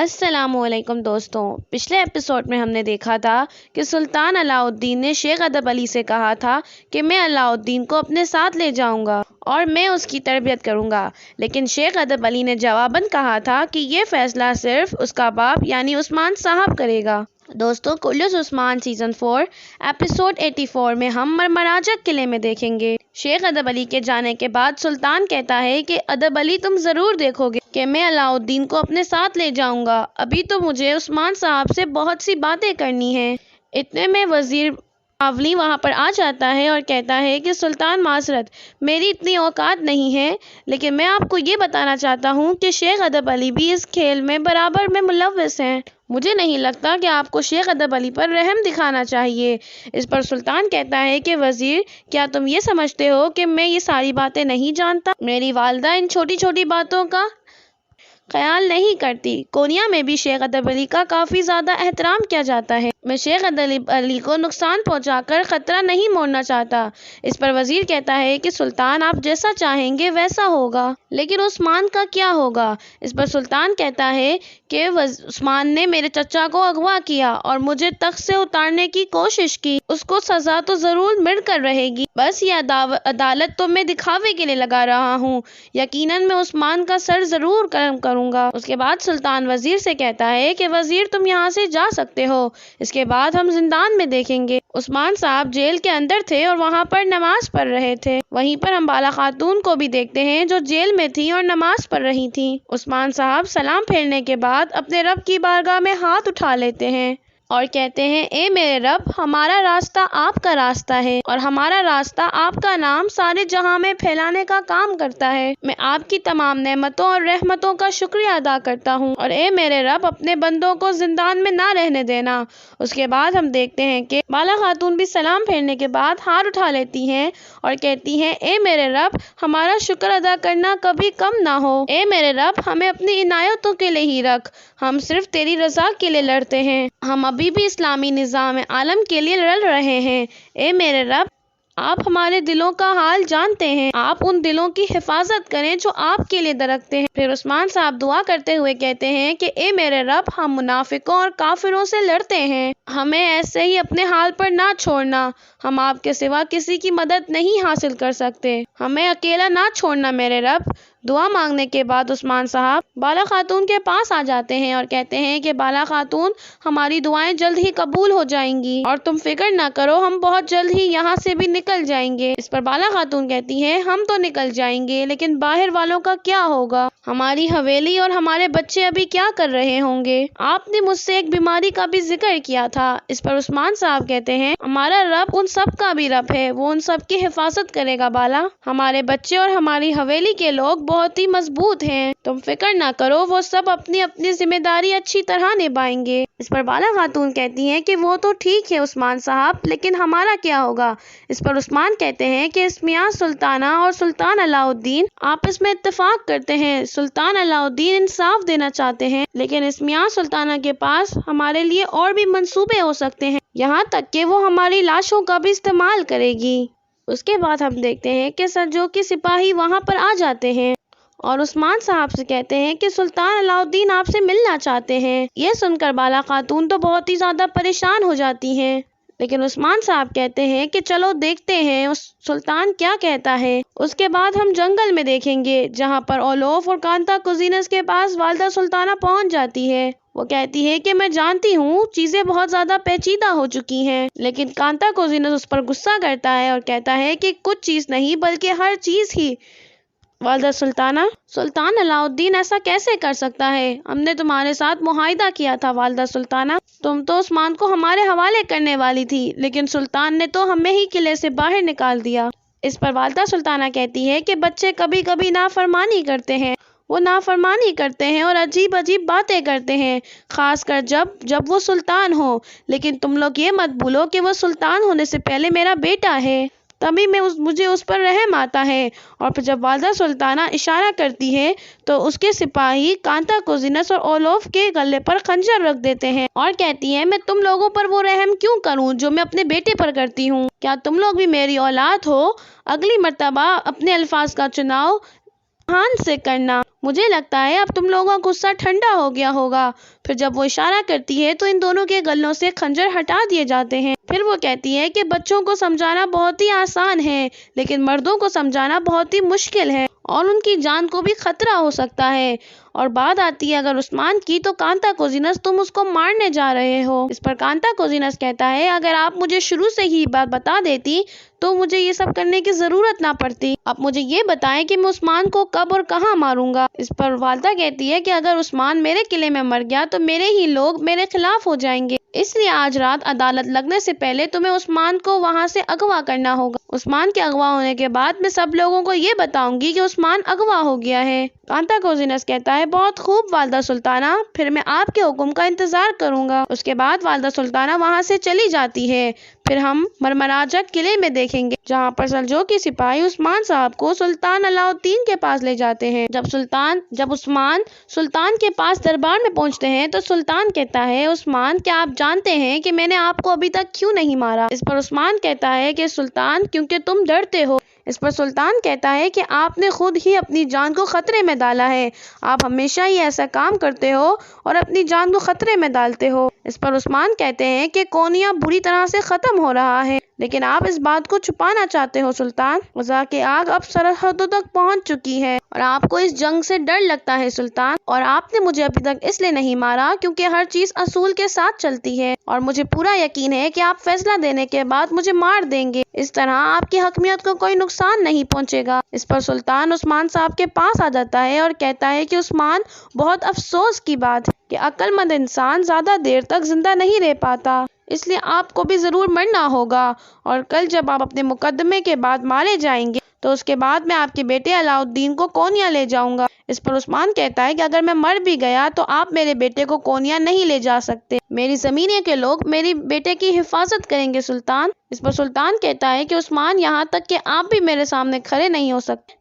السلام علیکم دوستوں، پچھلے ایپیسوڈ میں ہم نے دیکھا تھا کہ سلطان علاء الدین نے شیخ ادب علی سے کہا تھا کہ میں علاء الدین کو اپنے ساتھ لے جاؤں گا اور میں اس کی تربیت کروں گا، لیکن شیخ ادب علی نے جواباً کہا تھا کہ یہ فیصلہ صرف اس کا باپ یعنی عثمان صاحب کرے گا۔ دوستوں، کلیوس عثمان سیزن 4 ایپیسوڈ 84 میں ہم مرمراجک قلعے میں دیکھیں گے۔ شیخ ادب علی کے جانے کے بعد سلطان کہتا ہے کہ ادب علی تم ضرور دیکھو گے کہ میں علاء الدین کو اپنے ساتھ لے جاؤں گا، ابھی تو مجھے عثمان صاحب سے بہت سی باتیں کرنی ہیں۔ اتنے میں وزیر پاولی وہاں پر آ جاتا ہے اور کہتا ہے کہ سلطان معذرت، میری اتنی اوقات نہیں ہے، لیکن میں آپ کو یہ بتانا چاہتا ہوں کہ شیخ ادب علی بھی اس کھیل میں برابر میں ملوث ہیں۔ مجھے نہیں لگتا کہ آپ کو شیخ ادب علی پر رحم دکھانا چاہیے۔ اس پر سلطان کہتا ہے کہ وزیر، کیا تم یہ سمجھتے ہو کہ میں یہ ساری باتیں نہیں جانتا؟ میری والدہ ان چھوٹی چھوٹی باتوں کا خیال نہیں کرتی۔ کونیا میں بھی شیخ ادب علی کا کافی زیادہ احترام کیا جاتا ہے۔ میں شیخ ادب علی کو نقصان پہنچا کر خطرہ نہیں موڑنا چاہتا۔ اس پر وزیر کہتا ہے کہ سلطان آپ جیسا چاہیں گے ویسا ہوگا، لیکن عثمان کا کیا ہوگا؟ اس پر سلطان کہتا ہے کہ عثمان نے میرے چچا کو اغوا کیا اور مجھے تخت سے اتارنے کی کوشش کی، اس کو سزا تو ضرور مل کر رہے گی، بس یہ عدالت تو میں دکھاوے کے لیے لگا رہا ہوں، یقیناً میں عثمان کا سر ضرور قلم کروں گا۔ اس کے بعد سلطان وزیر سے کہتا ہے کہ وزیر تم یہاں سے جا سکتے ہو۔ اس کے بعد ہم زندان میں دیکھیں گے۔ عثمان صاحب جیل کے اندر تھے اور وہاں پر نماز پڑھ رہے تھے۔ وہیں پر ہم بالا خاتون کو بھی دیکھتے ہیں جو جیل میں تھی اور نماز پڑھ رہی تھی۔ عثمان صاحب سلام پھیرنے کے بعد اپنے رب کی بارگاہ میں ہاتھ اٹھا لیتے ہیں اور کہتے ہیں، اے میرے رب، ہمارا راستہ آپ کا راستہ ہے اور ہمارا راستہ آپ کا نام سارے جہاں میں پھیلانے کا کام کرتا ہے۔ میں آپ کی تمام نعمتوں اور رحمتوں کا شکریہ ادا کرتا ہوں اور اے میرے رب، اپنے بندوں کو زندان میں نہ رہنے دینا۔ اس کے بعد ہم دیکھتے ہیں کہ بالا خاتون بھی سلام پھیرنے کے بعد ہاتھ اٹھا لیتی ہیں اور کہتی ہیں، اے میرے رب، ہمارا شکر ادا کرنا کبھی کم نہ ہو۔ اے میرے رب، ہمیں اپنی عنایتوں کے لیے ہی رکھ، ہم صرف تیری رضا کے لیے لڑتے ہیں، ہم ابھی بھی اسلامی نظام عالم کے لیے لڑ رہے ہیں۔ اے میرے رب، آپ ہمارے دلوں کا حال جانتے ہیں، آپ ان دلوں کی حفاظت کریں جو آپ کے لیے درکتے ہیں۔ پھر عثمان صاحب دعا کرتے ہوئے کہتے ہیں کہ اے میرے رب، ہم منافقوں اور کافروں سے لڑتے ہیں، ہمیں ایسے ہی اپنے حال پر نہ چھوڑنا، ہم آپ کے سوا کسی کی مدد نہیں حاصل کر سکتے، ہمیں اکیلا نہ چھوڑنا میرے رب۔ دعا مانگنے کے بعد عثمان صاحب بالا خاتون کے پاس آ جاتے ہیں اور کہتے ہیں کہ بالا خاتون، ہماری دعائیں جلد ہی قبول ہو جائیں گی اور تم فکر نہ کرو، ہم بہت جلد ہی یہاں سے بھی نکل جائیں گے۔ اس پر بالا خاتون کہتی ہیں، ہم تو نکل جائیں گے، لیکن باہر والوں کا کیا ہوگا؟ ہماری حویلی اور ہمارے بچے ابھی کیا کر رہے ہوں گے؟ آپ نے مجھ سے ایک بیماری کا بھی ذکر کیا تھا۔ اس پر عثمان صاحب کہتے ہیں، ہمارا رب ان سب کا بھی رب ہے، وہ ان سب کی حفاظت کرے گا بالا، ہمارے بچے اور ہماری حویلی کے لوگ بہت ہی مضبوط ہیں، تم فکر نہ کرو، وہ سب اپنی اپنی ذمہ داری اچھی طرح نبھائیں گے۔ اس پر بالا خاتون کہتی ہیں کہ وہ تو ٹھیک ہے عثمان صاحب، لیکن ہمارا کیا ہوگا؟ اس پر عثمان کہتے ہیں کہ اسمیہ سلطانہ اور سلطان علاء الدین آپس میں اتفاق کرتے ہیں، سلطان علاء الدین انصاف دینا چاہتے ہیں، لیکن اسمیہ سلطانہ کے پاس ہمارے لیے اور بھی منصوبے ہو سکتے ہیں، یہاں تک کہ وہ ہماری لاشوں کا بھی استعمال کرے گی۔ اس کے بعد ہم دیکھتے ہیں کہ سلجوقی سپاہی وہاں پر آ جاتے ہیں اور عثمان صاحب سے کہتے ہیں کہ سلطان علاء الدین آپ سے ملنا چاہتے ہیں۔ یہ سن کر بالا خاتون تو بہت ہی زیادہ پریشان ہو جاتی ہیں، لیکن عثمان صاحب کہتے ہیں کہ چلو دیکھتے ہیں سلطان کیا کہتا ہے۔ اس کے بعد ہم جنگل میں دیکھیں گے جہاں پر اولوف اور کانتا کوزینس کے پاس والدہ سلطانہ پہنچ جاتی ہے۔ وہ کہتی ہے کہ میں جانتی ہوں چیزیں بہت زیادہ پیچیدہ ہو چکی ہیں، لیکن کانتا کوزینس اس پر غصہ کرتا ہے اور کہتا ہے کہ کچھ چیز نہیں بلکہ ہر چیز ہی۔ والدہ سلطانہ، سلطان علاء الدین ایسا کیسے کر سکتا ہے؟ ہم نے تمہارے ساتھ معاہدہ کیا تھا والدہ سلطانہ، تم تو عثمان کو ہمارے حوالے کرنے والی تھی، لیکن سلطان نے تو ہمیں ہی قلعے سے باہر نکال دیا۔ اس پر والدہ سلطانہ کہتی ہے کہ بچے کبھی کبھی نافرمانی کرتے ہیں، وہ نافرمانی کرتے ہیں اور عجیب عجیب باتیں کرتے ہیں، خاص کر جب وہ سلطان ہو، لیکن تم لوگ یہ مت بھولو کہ وہ سلطان ہونے سے پہلے میرا بیٹا ہے، تبھی مجھے اس پر رحم آتا ہے۔ اور پھر جب والدہ سلطانہ اشارہ کرتی ہے تو اس کے سپاہی کانتا کوزینس اور اولوف کے گلے پر خنجر رکھ دیتے ہیں اور کہتی ہے، میں تم لوگوں پر وہ رحم کیوں کروں جو میں اپنے بیٹے پر کرتی ہوں؟ کیا تم لوگ بھی میری اولاد ہو؟ اگلی مرتبہ اپنے الفاظ کا چناؤ برہان سے کرنا۔ مجھے لگتا ہے اب تم لوگوں کا غصہ ٹھنڈا ہو گیا ہوگا۔ پھر جب وہ اشارہ کرتی ہے تو ان دونوں کے گلوں سے خنجر ہٹا دیے جاتے ہیں۔ پھر وہ کہتی ہے کہ بچوں کو سمجھانا بہت ہی آسان ہے لیکن مردوں کو سمجھانا بہت ہی مشکل ہے اور ان کی جان کو بھی خطرہ ہو سکتا ہے۔ اور بات آتی ہے اگر عثمان کی تو کانتا کوزینس تم اس کو مارنے جا رہے ہو۔ اس پر کانتا کوزینس کہتا ہے اگر آپ مجھے شروع سے ہی بات بتا دیتی تو مجھے یہ سب کرنے کی ضرورت نہ پڑتی۔ اب مجھے یہ بتائیں کہ میں عثمان کو کب اور کہاں ماروں گا۔ اس پر والدہ کہتی ہے کہ اگر عثمان میرے قلعے میں مر گیا تو میرے ہی لوگ میرے خلاف ہو جائیں گے، اس لیے آج رات عدالت لگنے سے پہلے تمہیں عثمان کو وہاں سے اغوا کرنا ہوگا۔ عثمان کے اغوا ہونے کے بعد میں سب لوگوں کو یہ بتاؤں گی کہ عثمان اغوا ہو گیا ہے۔ کانتا کوزینس کہتا ہے بہت خوب والدہ سلطانہ، پھر میں آپ کے حکم کا انتظار کروں گا۔ اس کے بعد والدہ سلطانہ وہاں سے چلی جاتی ہے۔ پھر ہم مرمراجک قلعے میں دیکھیں گے جہاں پر سلجوقی سپاہی عثمان صاحب کو سلطان علاء الدین کے پاس لے جاتے ہیں۔ جب عثمان سلطان کے پاس دربار میں پہنچتے ہیں تو سلطان کہتا ہے عثمان کیا آپ جانتے ہیں کہ میں نے آپ کو ابھی تک کیوں نہیں مارا؟ اس پر عثمان کہتا ہے کہ سلطان کیونکہ تم ڈرتے ہو۔ اس پر سلطان کہتا ہے کہ آپ نے خود ہی اپنی جان کو خطرے میں ڈالا ہے، آپ ہمیشہ ہی ایسا کام کرتے ہو اور اپنی جان کو خطرے میں ڈالتے ہو۔ اس پر عثمان کہتے ہیں کہ کونیا بری طرح سے ختم ہو رہا ہے لیکن آپ اس بات کو چھپانا چاہتے ہو سلطان۔ غزہ کی آگ اب سرحدوں تک پہنچ چکی ہے اور آپ کو اس جنگ سے ڈر لگتا ہے سلطان، اور آپ نے مجھے ابھی تک اس لیے نہیں مارا کیونکہ ہر چیز اصول کے ساتھ چلتی ہے اور مجھے پورا یقین ہے کہ آپ فیصلہ دینے کے بعد مجھے مار دیں گے، اس طرح آپ کی حکمیت کو کوئی نقصان نہیں پہنچے گا۔ اس پر سلطان عثمان صاحب کے پاس آ جاتا ہے اور کہتا ہے کہ عثمان بہت افسوس کی بات ہے کہ عقل مند انسان زیادہ دیر تک زندہ نہیں رہ پاتا، اس لیے آپ کو بھی ضرور مرنا ہوگا اور کل جب آپ اپنے مقدمے کے بعد مارے جائیں گے تو اس کے بعد میں آپ کے بیٹے علاء الدین کو کونیا لے جاؤں گا۔ اس پر عثمان کہتا ہے کہ اگر میں مر بھی گیا تو آپ میرے بیٹے کو کونیا نہیں لے جا سکتے، میری زمینیں کے لوگ میری بیٹے کی حفاظت کریں گے سلطان۔ اس پر سلطان کہتا ہے کہ عثمان یہاں تک کہ آپ بھی میرے سامنے کھڑے نہیں ہو سکتے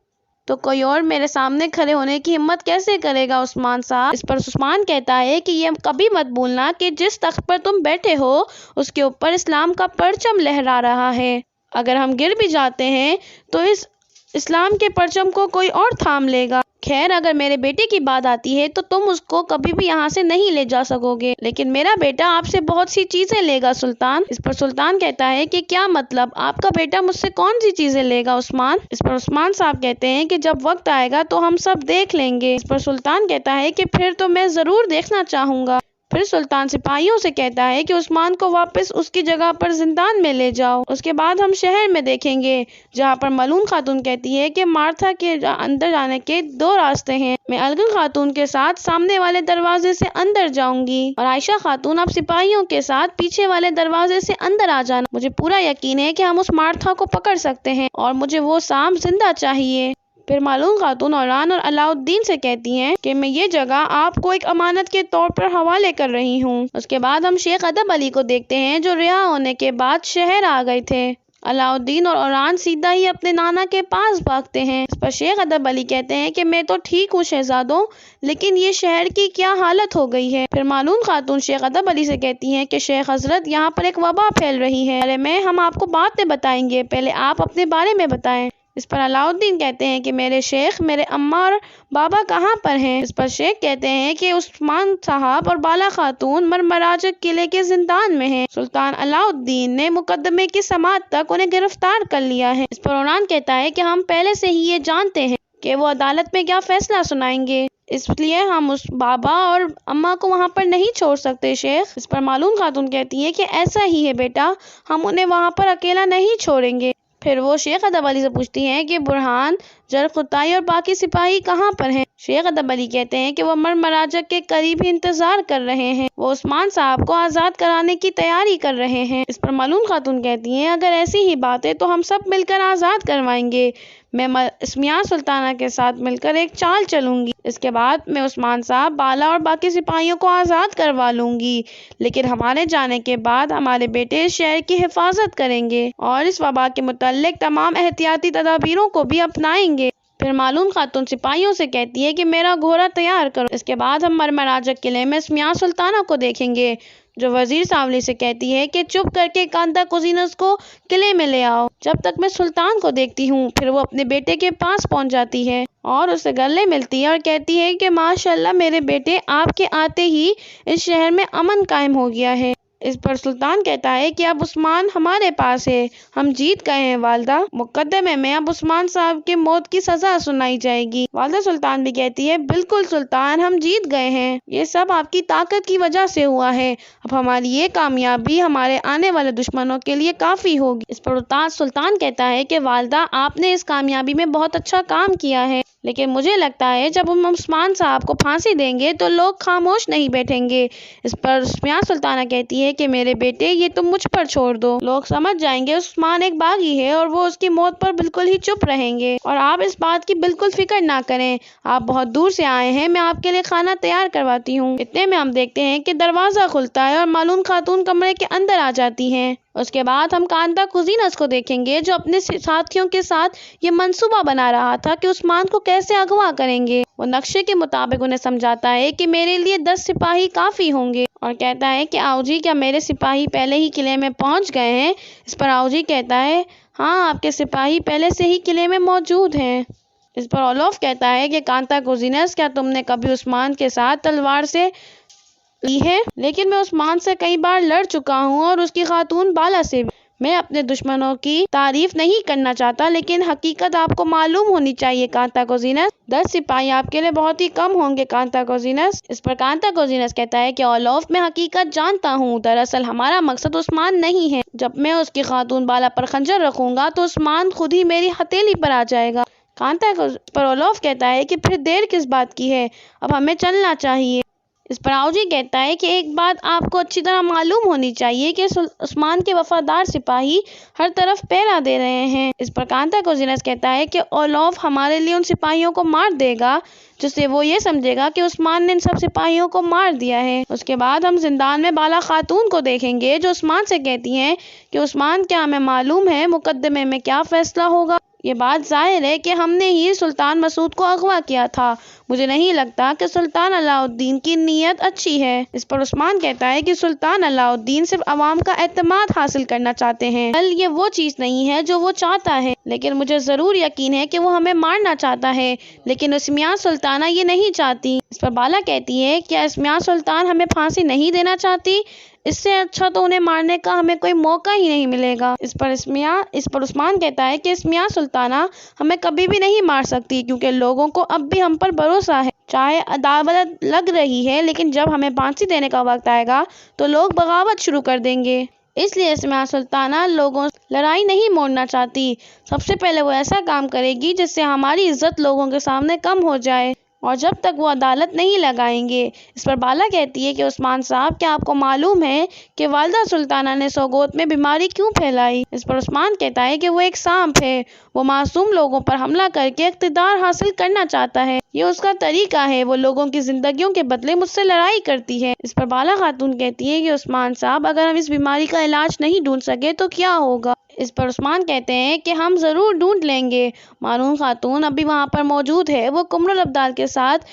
تو کوئی اور میرے سامنے کھڑے ہونے کی ہمت کیسے کرے گا عثمان صاحب۔ اس پر عثمان کہتا ہے کہ یہ کبھی مت بھولنا کہ جس تخت پر تم بیٹھے ہو اس کے اوپر اسلام کا پرچم لہرا رہا ہے، اگر ہم گر بھی جاتے ہیں تو اس اسلام کے پرچم کو کوئی اور تھام لے گا۔ خیر اگر میرے بیٹے کی بات آتی ہے تو تم اس کو کبھی بھی یہاں سے نہیں لے جا سکو گے، لیکن میرا بیٹا آپ سے بہت سی چیزیں لے گا سلطان۔ اس پر سلطان کہتا ہے کہ کیا مطلب، آپ کا بیٹا مجھ سے کون سی چیزیں لے گا عثمان؟ اس پر عثمان صاحب کہتے ہیں کہ جب وقت آئے گا تو ہم سب دیکھ لیں گے۔ اس پر سلطان کہتا ہے کہ پھر تو میں ضرور دیکھنا چاہوں گا۔ پھر سلطان سپاہیوں سے کہتا ہے کہ عثمان کو واپس اس کی جگہ پر زندان میں لے جاؤ۔ اس کے بعد ہم شہر میں دیکھیں گے جہاں پر ملون خاتون کہتی ہے کہ مارتھا کے اندر جانے کے 2 راستے ہیں، میں الگن خاتون کے ساتھ سامنے والے دروازے سے اندر جاؤں گی اور عائشہ خاتون اب سپاہیوں کے ساتھ پیچھے والے دروازے سے اندر آ جانا۔ مجھے پورا یقین ہے کہ ہم اس مارتھا کو پکڑ سکتے ہیں اور مجھے وہ سام زندہ چاہیے۔ پھر معلوم خاتون اوران اور علاء الدین سے کہتی ہیں کہ میں یہ جگہ آپ کو ایک امانت کے طور پر حوالے کر رہی ہوں۔ اس کے بعد ہم شیخ ادب علی کو دیکھتے ہیں جو رہا ہونے کے بعد شہر آ گئے تھے۔ علاء الدین اور اوران سیدھا ہی اپنے نانا کے پاس بھاگتے ہیں۔ اس پر شیخ ادب علی کہتے ہیں کہ میں تو ٹھیک ہوں شہزادوں، لیکن یہ شہر کی کیا حالت ہو گئی ہے۔ پھر معلوم خاتون شیخ ادب علی سے کہتی ہیں کہ شیخ حضرت یہاں پر ایک وبا پھیل رہی ہے، ہم آپ کو بعد میں بتائیں گے، پہلے آپ اپنے بارے میں بتائیں۔ اس پر علاء الدین کہتے ہیں کہ میرے شیخ، میرے اماں اور بابا کہاں پر ہیں؟ اس پر شیخ کہتے ہیں کہ عثمان صاحب اور بالا خاتون مرمراجک قلعے کے زندان میں ہیں، سلطان علاء الدین نے مقدمے کی سماعت تک انہیں گرفتار کر لیا ہے۔ اس پر اوران کہتا ہے کہ ہم پہلے سے ہی یہ جانتے ہیں کہ وہ عدالت میں کیا فیصلہ سنائیں گے، اس لیے ہم اس بابا اور اماں کو وہاں پر نہیں چھوڑ سکتے شیخ۔ اس پر معلوم خاتون کہتی ہے کہ ایسا ہی ہے بیٹا، ہم انہیں وہاں پر اکیلا نہیں چھوڑیں گے۔ پھر وہ شیخ ادب علی سے پوچھتی ہیں کہ برہان، جرقطائی اور باقی سپاہی کہاں پر ہیں؟ شیخ ادب علی کہتے ہیں کہ وہ مرمراجک کے قریب ہی انتظار کر رہے ہیں، وہ عثمان صاحب کو آزاد کرانے کی تیاری کر رہے ہیں۔ اس پر معلوم خاتون کہتی ہیں اگر ایسی ہی بات ہے تو ہم سب مل کر آزاد کروائیں گے، میں اسمیہ سلطانہ کے ساتھ مل کر ایک چال چلوں گی، اس کے بعد میں عثمان صاحب، بالا اور باقی سپاہیوں کو آزاد کروا لوں گی، لیکن ہمارے جانے کے بعد ہمارے بیٹے اس شہر کی حفاظت کریں گے اور اس وبا کے متعلق تمام احتیاطی تدابیروں کو بھی اپنائیں گے۔ پھر معلوم خاتون سپاہیوں سے کہتی ہے کہ میرا گھوڑا تیار کرو۔ اس کے بعد ہم مرمراجک قلعے میں اسمیہ سلطانہ کو دیکھیں گے جو وزیر سانولی سے کہتی ہے کہ چپ کر کے کانتا کوزینس کو قلعے میں لے آؤ جب تک میں سلطان کو دیکھتی ہوں۔ پھر وہ اپنے بیٹے کے پاس پہنچ جاتی ہے اور اسے گلے ملتی ہے اور کہتی ہے کہ ماشاءاللہ میرے بیٹے، آپ کے آتے ہی اس شہر میں امن قائم ہو گیا ہے۔ اس پر سلطان کہتا ہے کہ اب عثمان ہمارے پاس ہے، ہم جیت گئے ہیں والدہ، مقدمے میں اب عثمان صاحب کے موت کی سزا سنائی جائے گی۔ والدہ سلطان بھی کہتی ہے بالکل سلطان، ہم جیت گئے ہیں، یہ سب آپ کی طاقت کی وجہ سے ہوا ہے، اب ہماری یہ کامیابی ہمارے آنے والے دشمنوں کے لیے کافی ہوگی۔ اس پر سلطان کہتا ہے کہ والدہ، آپ نے اس کامیابی میں بہت اچھا کام کیا ہے، لیکن مجھے لگتا ہے جب ہم عثمان صاحب کو پھانسی دیں گے تو لوگ خاموش نہیں بیٹھیں گے۔ اس پر سمیہ سلطانہ کہتی ہے کہ میرے بیٹے، یہ تم مجھ پر چھوڑ دو، لوگ سمجھ جائیں گے عثمان ایک باغی ہے اور وہ اس کی موت پر بالکل ہی چپ رہیں گے، اور آپ اس بات کی بالکل فکر نہ کریں، آپ بہت دور سے آئے ہیں، میں آپ کے لیے کھانا تیار کرواتی ہوں۔ اتنے میں ہم دیکھتے ہیں کہ دروازہ کھلتا ہے اور معلوم خاتون کمرے کے اندر آ جاتی ہیں۔ اس کے بعد ہم کانتا کوزینس کو دیکھیں گے جو اپنے ساتھیوں کے ساتھ یہ منصوبہ بنا رہا تھا کہ عثمان کو کیسے اغوا کریں گے۔ وہ نقشے کے مطابق انہیں سمجھاتا ہے کہ میرے لیے 10 سپاہی کافی ہوں گے، اور کہتا ہے کہ آؤ جی، کیا میرے سپاہی پہلے ہی قلعے میں پہنچ گئے ہیں؟ اس پر آؤ جی کہتا ہے ہاں، آپ کے سپاہی پہلے سے ہی قلعے میں موجود ہیں۔ اس پر اولوف کہتا ہے کہ کانتا کوزینس، کیا تم نے کبھی عثمان کے ساتھ تلوار سے لی ہے؟ لیکن میں عثمان سے کئی بار لڑ چکا ہوں اور اس کی خاتون بالا سے بھی۔ میں اپنے دشمنوں کی تعریف نہیں کرنا چاہتا، لیکن حقیقت آپ کو معلوم ہونی چاہیے کانتا کوزینس، 10 سپاہی آپ کے لیے بہت ہی کم ہوں گے کانتا کوزینس۔ اس پر کانتا کوزینس کہتا ہے کہ اولوف، میں حقیقت جانتا ہوں، دراصل ہمارا مقصد عثمان نہیں ہے، جب میں اس کی خاتون بالا پر خنجر رکھوں گا تو عثمان خود ہی میری ہتھیلی پر آ جائے گا۔ کانتا پر اولوف کہتا ہے کہ پھر دیر کس بات کی ہے، اب ہمیں چلنا چاہیے۔ اس پر آؤ جی کہتا ہے کہ ایک بات آپ کو اچھی طرح معلوم ہونی چاہیے کہ عثمان کے وفادار سپاہی ہر طرف پہرا دے رہے ہیں۔ اس پر کانتا کوزینس کہتا ہے کہ اولوف ہمارے لیے ان سپاہیوں کو مار دے گا جس سے وہ یہ سمجھے گا کہ عثمان نے ان سب سپاہیوں کو مار دیا ہے۔ اس کے بعد ہم زندان میں بالا خاتون کو دیکھیں گے جو عثمان سے کہتی ہیں کہ عثمان، کیا ہمیں معلوم ہے مقدمے میں کیا فیصلہ ہوگا؟ یہ بات ظاہر ہے کہ ہم نے ہی سلطان مسعود کو اغوا کیا تھا، مجھے نہیں لگتا کہ سلطان علاء الدین کی نیت اچھی ہے۔ اس پر عثمان کہتا ہے کہ سلطان علاء الدین صرف عوام کا اعتماد حاصل کرنا چاہتے ہیں، یہ وہ چیز نہیں ہے جو وہ چاہتا ہے، لیکن مجھے ضرور یقین ہے کہ وہ ہمیں مارنا چاہتا ہے، لیکن سمیہ سلطانہ یہ نہیں چاہتی۔ اس پر بالا کہتی ہے کیا سمیہ سلطان ہمیں پھانسی نہیں دینا چاہتی؟ اس سے اچھا تو انہیں مارنے کا ہمیں کوئی موقع ہی نہیں ملے گا۔ اس پر عثمان کہتا ہے کہ سمیہ سلطانہ ہمیں کبھی بھی نہیں مار سکتی، کیونکہ لوگوں کو اب بھی ہم پر بھروسہ ہے، چاہے عداوت لگ رہی ہے، لیکن جب ہمیں پھانسی دینے کا وقت آئے گا تو لوگ بغاوت شروع کر دیں گے۔ اس لیے سمیہ سلطانہ لوگوں سے لڑائی نہیں موڑنا چاہتی، سب سے پہلے وہ ایسا کام کرے گی جس سے ہماری عزت لوگوں کے سامنے کم ہو جائے، اور جب تک وہ عدالت نہیں لگائیں گے۔ اس پر بالا کہتی ہے کہ عثمان صاحب، کیا آپ کو معلوم ہے کہ والدہ سلطانہ نے سوگوت میں بیماری کیوں پھیلائی؟ اس پر عثمان کہتا ہے کہ وہ ایک سانپ ہے، وہ معصوم لوگوں پر حملہ کر کے اقتدار حاصل کرنا چاہتا ہے، یہ اس کا طریقہ ہے، وہ لوگوں کی زندگیوں کے بدلے مجھ سے لڑائی کرتی ہے۔ اس پر بالا خاتون کہتی ہے کہ عثمان صاحب، اگر ہم اس بیماری کا علاج نہیں ڈھونڈ سکے تو کیا ہوگا؟ اس پر عثمان کہتے ہیں کہ ہم ضرور ڈھونڈ لیں گے، مانون خاتون ابھی وہاں پر موجود ہے، وہ قمر الابدال کے ساتھ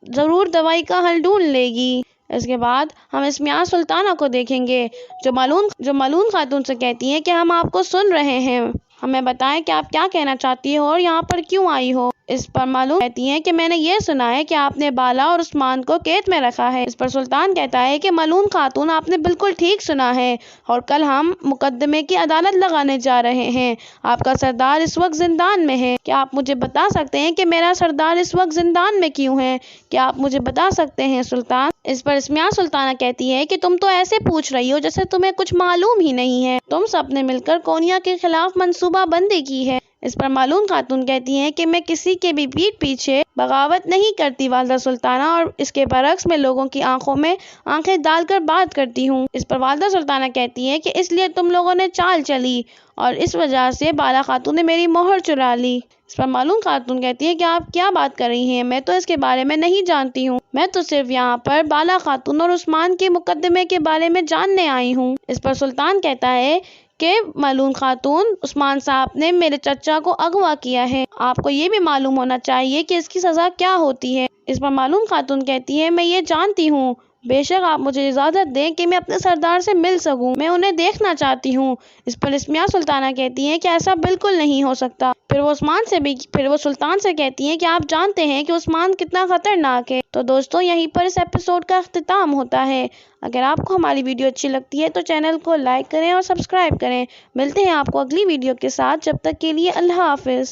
ضرور دوائی کا حل ڈھونڈ لے گی۔ اس کے بعد ہم سمیہ سلطانہ کو دیکھیں گے جو ملون خاتون سے کہتی ہیں کہ ہم آپ کو سن رہے ہیں، ہمیں بتائیں کہ آپ کیا کہنا چاہتی ہو اور یہاں پر کیوں آئی ہو۔ اس پر ملون کہتی ہیں کہ میں نے یہ سنا ہے کہ آپ نے بالا اور عثمان کو قید میں رکھا ہے۔ اس پر سلطان کہتا ہے کہ ملون خاتون، آپ نے بالکل ٹھیک سنا ہے، اور کل ہم مقدمے کی عدالت لگانے جا رہے ہیں، آپ کا سردار اس وقت زندان میں ہے، کیا آپ مجھے بتا سکتے ہیں کہ میرا سردار اس وقت زندان میں کیوں ہے؟ کیا آپ مجھے بتا سکتے ہیں سلطان؟ اس پر سمیہ سلطانہ کہتی ہے کہ تم تو ایسے پوچھ رہی ہو جیسے تمہیں کچھ معلوم ہی نہیں ہے، تم سب نے مل کر کونیا کے خلاف منصوبہ بندی کی ہے۔ اس پر ملون خاتون کہتی ہیں کہ میں کسی کے بھی پیٹھ پیچھے بغاوت نہیں کرتی والدہ سلطانہ، اور اس کے برعکس میں لوگوں کی آنکھوں میں آنکھیں ڈال کر بات کرتی ہوں۔ اس پر والدہ سلطانہ کہتی ہے کہ اس لیے تم لوگوں نے چال چلی اور اس وجہ سے بالا خاتون نے میری مہر چرا لی۔ اس پر ملون خاتون کہتی ہے کہ آپ کیا بات کر رہی ہیں، میں تو اس کے بارے میں نہیں جانتی ہوں، میں تو صرف یہاں پر بالا خاتون اور عثمان کے مقدمے کے بارے میں جاننے آئی ہوں۔ اس پر سلطان کہتا ہے کہ ملون خاتون، عثمان صاحب نے میرے چچا کو اغوا کیا ہے، آپ کو یہ بھی معلوم ہونا چاہیے کہ اس کی سزا کیا ہوتی ہے۔ اس پر معلوم خاتون کہتی ہے میں یہ جانتی ہوں، بے شک آپ مجھے اجازت دیں کہ میں اپنے سردار سے مل سکوں، میں انہیں دیکھنا چاہتی ہوں۔ اس پر اسمیہ سلطانہ کہتی ہیں کہ ایسا بالکل نہیں ہو سکتا۔ پھر وہ سلطان سے کہتی ہیں کہ آپ جانتے ہیں کہ عثمان کتنا خطرناک ہے۔ تو دوستوں یہیں پر اس ایپیسوڈ کا اختتام ہوتا ہے۔ اگر آپ کو ہماری ویڈیو اچھی لگتی ہے تو چینل کو لائک کریں اور سبسکرائب کریں۔ ملتے ہیں آپ کو اگلی ویڈیو کے ساتھ، جب تک کے لیے اللہ حافظ۔